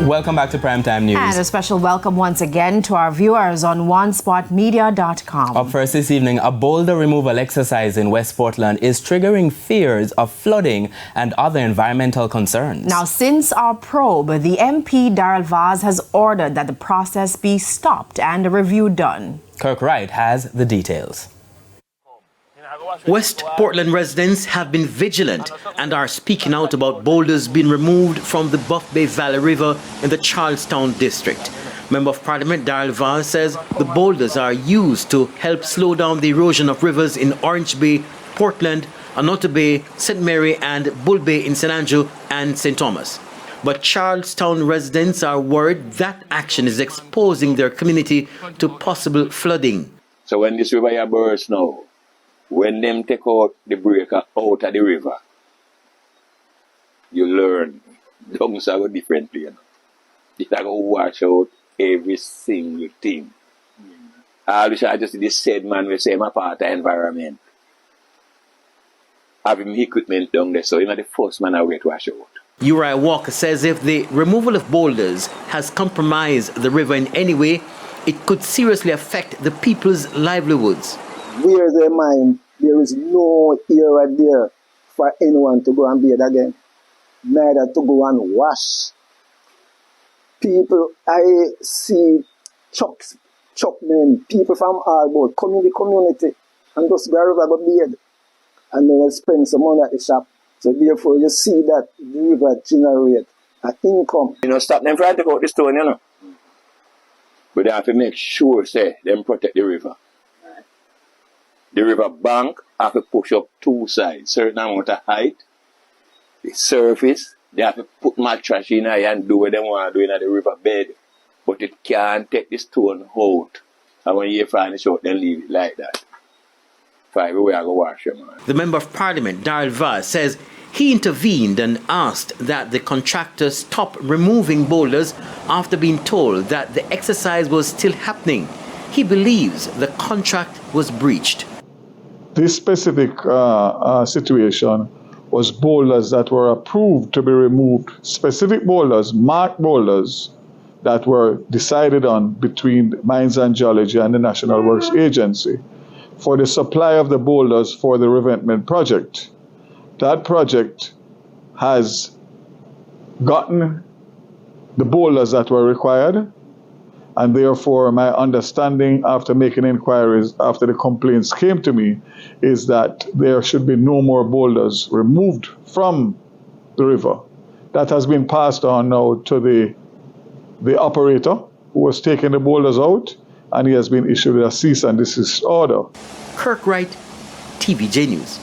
Welcome back to Primetime News. And a special welcome once again to our viewers on onespotmedia.com. Up first this evening, a boulder removal exercise in West Portland is triggering fears of flooding and other environmental concerns. Now, since our probe, the MP Darrell Vaz has ordered that the process be stopped and a review done. Kirk Wright has the details. West Portland residents have been vigilant and are speaking out about boulders being removed from the Buff Bay Valley River in the Charlestown district. Member of Parliament Darrell Vaz says the boulders are used to help slow down the erosion of rivers in Orange Bay, Portland, Anoto Bay, St. Mary and Bull Bay in St. Andrew and St. Thomas. But Charlestown residents are worried that action is exposing their community to possible flooding. So when this river bursts now, when them take out the breaker out of the river, you learn. Dungs are differently, you know. It's like wash out every single thing. I just this said man will say my part of the environment. Have him equipment down there, so he's not the first man away to wash out. Uriah Walker says if the removal of boulders has compromised the river in any way, it could seriously affect the people's livelihoods. Where's their mind? There is no era there for anyone to go and bathe again, neither to go and wash. People, I see chopmen, people from all about, come in the community and just go river go bathe. And then they spend some money at the shop. So therefore you see that the river generate an income. You know, stop them from taking out the stone, you know. But they have to make sure, say, them protect the river. The river bank have to push up two sides, certain amount of height. The surface, they have to put mattress in there and do what they want to do in the river bed. But it can't take the stone out. And when you find it out, then leave it like that. For everywhere I go wash your man. The Member of Parliament, Darrell Vaz, says he intervened and asked that the contractor stop removing boulders after being told that the exercise was still happening. He believes the contract was breached. This specific situation was boulders that were approved to be removed, specific boulders, marked boulders that were decided on between Mines and Geology and the National Works Agency for the supply of the boulders for the revetment project. That project has gotten the boulders that were required, and therefore my understanding after making inquiries, after the complaints came to me, is that there should be no more boulders removed from the river. That has been passed on now to the operator who was taking the boulders out, and he has been issued a cease and desist order. Kirk Wright, TVJ News.